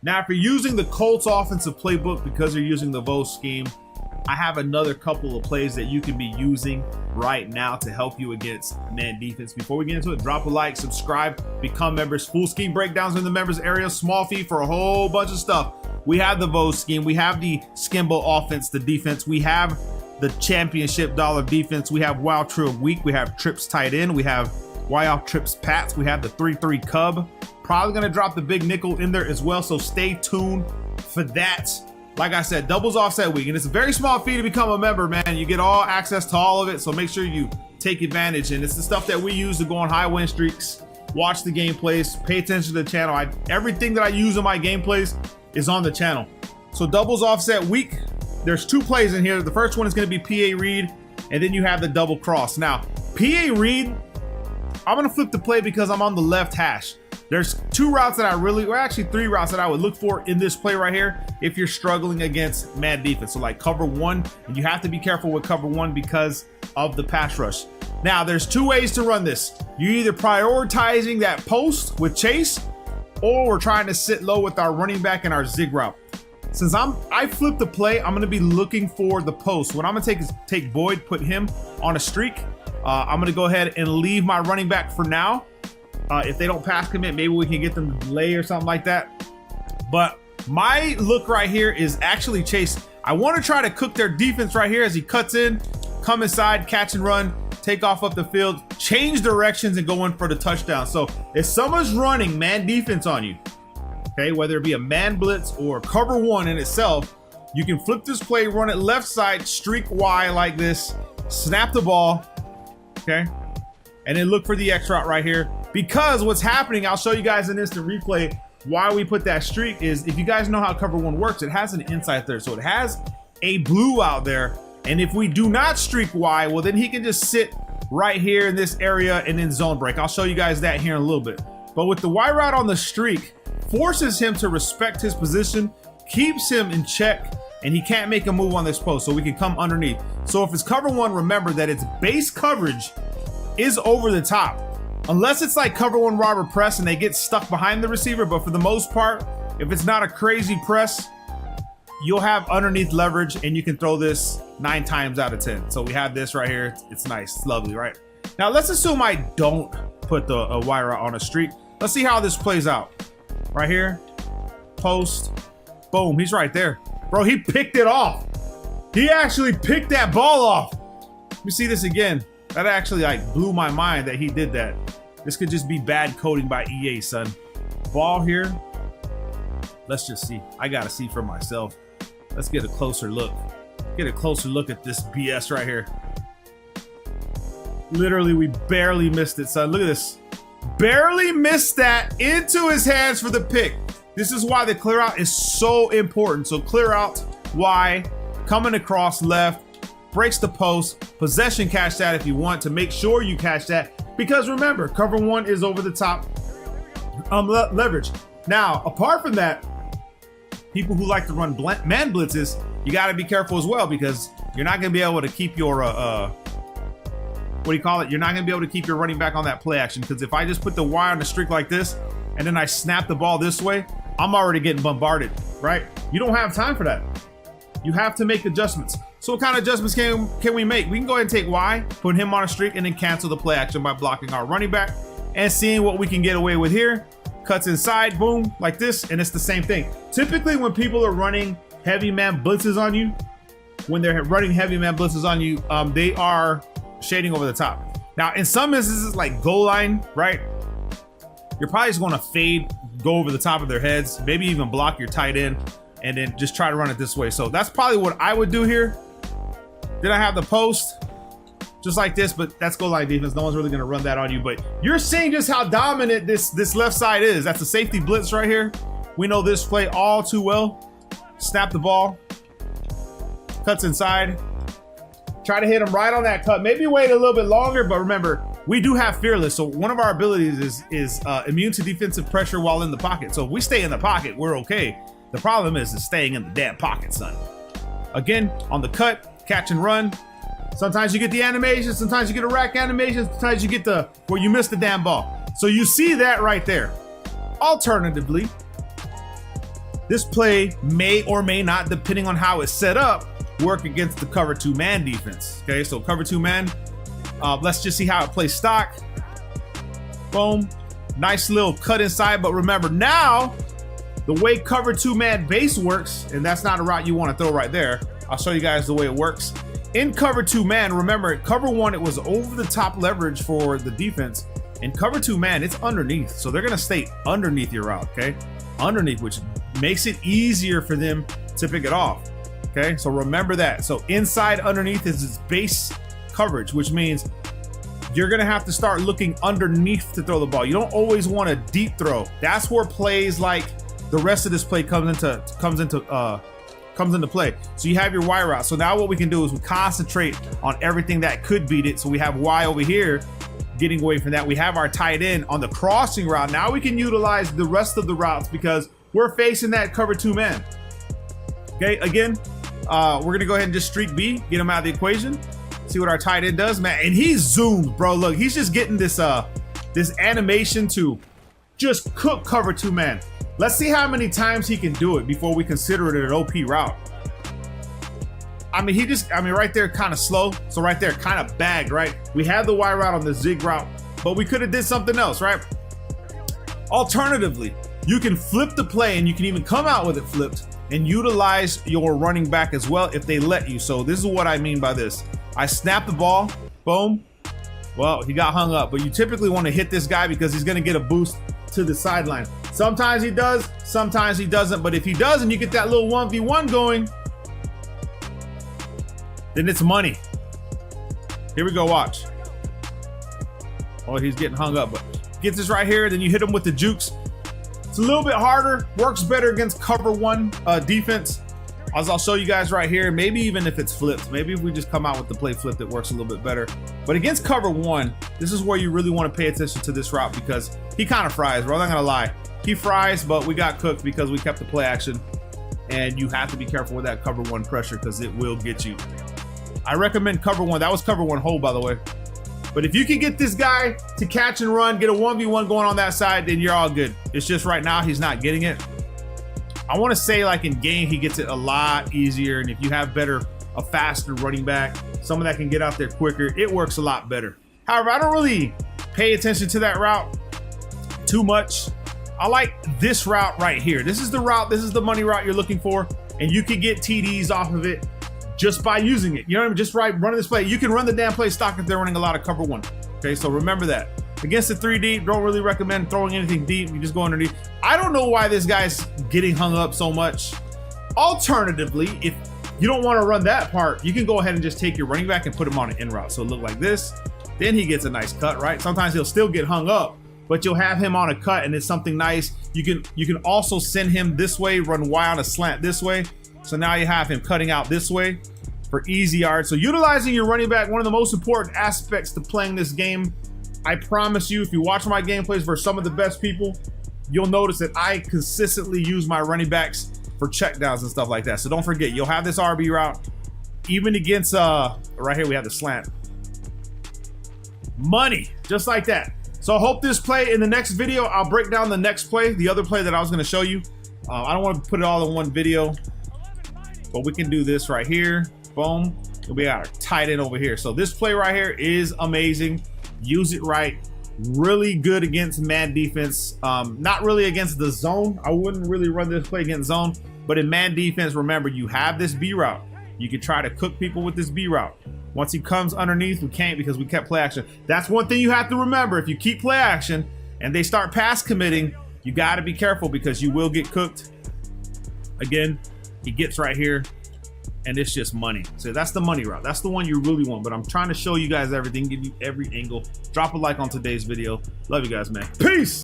Now, if you're using the Colts offensive playbook because you're using the Vos scheme, I have another couple of plays that you can be using right now to help you against man defense. Before we get into it, drop a like, subscribe, become members. Full scheme breakdowns in the members area, small fee for a whole bunch of stuff. We have the Vos scheme, we have the Skimbo offense, the defense, we have the championship dollar defense, we have Wild Trio Week, we have Trips tight end, we have Wild Trips Pats, we have the 3-3 Cub. Probably gonna drop the big nickel in there as well, so stay tuned for that. Like I said, doubles offset week, and it's a very small fee to become a member, man. You get all access to all of it, so make sure you take advantage. And it's the stuff that we use to go on high win streaks, watch the gameplays, pay attention to the channel. Everything that I use in my gameplays is on the channel. So doubles offset week, there's 2 plays in here. The first one is going to be PA read, and then you have the double cross. Now, PA read, I'm going to flip the play because I'm on the left hash. There's 2 routes that actually 3 routes that I would look for in this play right here if you're struggling against man defense. So like cover 1, and you have to be careful with cover 1 because of the pass rush. Now, there's 2 ways to run this. You're either prioritizing that post with Chase, or we're trying to sit low with our running back and our zig route. Since I flipped the play, I'm gonna be looking for the post. What I'm gonna take is take Boyd, put him on a streak. I'm gonna go ahead and leave my running back for now. If they don't pass commit, maybe we can get them to delay or something like that. But my look right here is actually Chase. I want to try to cook their defense right here as he cuts in, come inside, catch and run, take off up the field, change directions and go in for the touchdown. So if someone's running man defense on you, okay, whether it be a man blitz or cover 1 in itself, you can flip this play, run it left side, streak Y like this, snap the ball, okay, and then look for the X route right here. Because what's happening, I'll show you guys an instant replay why we put that streak is, if you guys know how cover 1 works, it has an inside third. So it has a blue out there. And if we do not streak Y, well, then he can just sit right here in this area and then zone break. I'll show you guys that here in a little bit. But with the Y route on the streak, forces him to respect his position, keeps him in check, and he can't make a move on this post, so we can come underneath. So if it's cover 1, remember that its base coverage is over the top. Unless it's like cover 1 Robert press and they get stuck behind the receiver, but for the most part, if it's not a crazy press, you'll have underneath leverage and you can throw this 9 times out of 10. So we have this right here. It's nice, it's lovely, right? Now let's assume I don't put the Y route on a streak. Let's see how this plays out. Right here, post, boom, he's right there. Bro, he picked it off. He actually picked that ball off. Let me see this again. That actually like blew my mind that he did that. This could just be bad coding by EA, son. Ball here. Let's just see. I gotta see for myself. Let's get a closer look. Get a closer look at this BS right here. Literally, we barely missed it, son. Look at this. Barely missed that into his hands for the pick. This is why the clear out is so important. So clear out Y, coming across left, breaks the post, possession catch that if you want to make sure you catch that. Because remember, cover 1 is over the top leverage. Now, apart from that, people who like to run man blitzes, you got to be careful as well because you're not going to be able to keep your, what do you call it? You're not going to be able to keep your running back on that play action because if I just put the Y on the streak like this and then I snap the ball this way, I'm already getting bombarded, right? You don't have time for that. You have to make adjustments. So what kind of adjustments can we make? We can go ahead and take Y, put him on a streak, and then cancel the play action by blocking our running back and seeing what we can get away with here. Cuts inside, boom, like this, and it's the same thing. Typically, when people are running heavy man blitzes on you, they are shading over the top. Now, in some instances, like goal line, right? You're probably just going to fade, go over the top of their heads, maybe even block your tight end, and then just try to run it this way. So that's probably what I would do here. Then I have the post just like this, but that's goal line defense. No one's really going to run that on you, but you're seeing just how dominant this left side is. That's a safety blitz right here. We know this play all too well. Snap the ball, cuts inside, try to hit him right on that cut. Maybe wait a little bit longer, but remember, we do have fearless. So one of our abilities is immune to defensive pressure while in the pocket. So if we stay in the pocket, we're okay. The problem is staying in the damn pocket, son. Again, on the cut, catch and run. Sometimes you get the animation, sometimes you get a rack animation, sometimes you get the where you miss the damn ball. So you see that right there. Alternatively, This play may or may not, depending on how it's set up, work against the cover 2 man defense. Okay, so cover 2 man. Let's just see how it plays stock. Boom. Nice little cut inside, but remember now, the way cover 2 man base works, and that's not a route you want to throw right there. I'll show you guys the way it works. In cover 2 man, remember, cover 1, it was over the top leverage for the defense. In cover 2 man, it's underneath. So they're gonna stay underneath your route, okay? Underneath, which makes it easier for them to pick it off, okay? So remember that. So inside underneath is its base coverage, which means you're gonna have to start looking underneath to throw the ball. You don't always want a deep throw. That's where plays like the rest of this play comes into play. So you have your Y route. So now what we can do is we concentrate on everything that could beat it. So we have Y over here, getting away from that. We have our tight end on the crossing route. Now we can utilize the rest of the routes because we're facing that cover 2 man. Okay, again, we're gonna go ahead and just streak B, get him out of the equation. See what our tight end does, man. And he zoomed, bro. Look, he's just getting this this animation to just cook cover 2 man. Let's see how many times he can do it before we consider it an OP route. I mean, right there kind of slow. So right there kind of bagged, right? We have the Y route on the zig route, but we could have did something else, right? Alternatively, you can flip the play and you can even come out with it flipped and utilize your running back as well if they let you. So this is what I mean by this. I snap the ball, boom. Well, he got hung up, but you typically want to hit this guy because he's going to get a boost to the sideline. Sometimes he does, sometimes he doesn't, but if he does and you get that little 1v1 going, then it's money. Here we go, watch. Oh, he's getting hung up, but gets this right here, then you hit him with the jukes. It's a little bit harder, works better against cover 1 defense. As I'll show you guys right here, maybe even if it's flipped, maybe if we just come out with the play flipped, it works a little bit better. But against cover 1, this is where you really want to pay attention to this route because he kind of fries, bro. I'm not gonna lie. He fries, but we got cooked because we kept the play action. And you have to be careful with that cover 1 pressure because it will get you. I recommend cover 1. That was cover 1 hold, by the way. But if you can get this guy to catch and run, get a 1v1 going on that side, then you're all good. It's just right now he's not getting it. I want to say like in game, he gets it a lot easier. And if you have a faster running back, someone that can get out there quicker, it works a lot better. However, I don't really pay attention to that route too much. I like this route right here. This is the route, this is the money route you're looking for. And you can get TDs off of it just by using it. You know what I mean? Just right running this play. You can run the damn play stock if they're running a lot of cover 1. Okay, so remember that. Against the 3 deep, don't really recommend throwing anything deep. You just go underneath. I don't know why this guy's getting hung up so much. Alternatively, if you don't want to run that part, you can go ahead and just take your running back and put him on an in route. So look like this. Then he gets a nice cut, right? Sometimes he'll still get hung up, but you'll have him on a cut and it's something nice. You can also send him this way, run Y on a slant this way. So now you have him cutting out this way for easy yards. So utilizing your running back, one of the most important aspects to playing this game. I promise you, if you watch my gameplays versus some of the best people, you'll notice that I consistently use my running backs for checkdowns and stuff like that. So don't forget, you'll have this RB route, even against, right here we have the slant. Money, just like that. So I hope this play, in the next video, I'll break down the next play, the other play that I was gonna show you. I don't wanna put it all in one video, but we can do this right here, boom. And we got our tight end over here. So this play right here is amazing. Use it right. Really good against man defense. Not really against the zone. I wouldn't really run this play against zone, but in man defense, remember, you have this B route. You can try to cook people with this B route. Once he comes underneath, we can't because we kept play action. That's one thing you have to remember. If you keep play action and they start pass committing, you got to be careful because you will get cooked. Again, he gets right here. And it's just money. So that's the money route. That's the one you really want. But I'm trying to show you guys everything, give you every angle. Drop a like on today's video. Love you guys, man. Peace.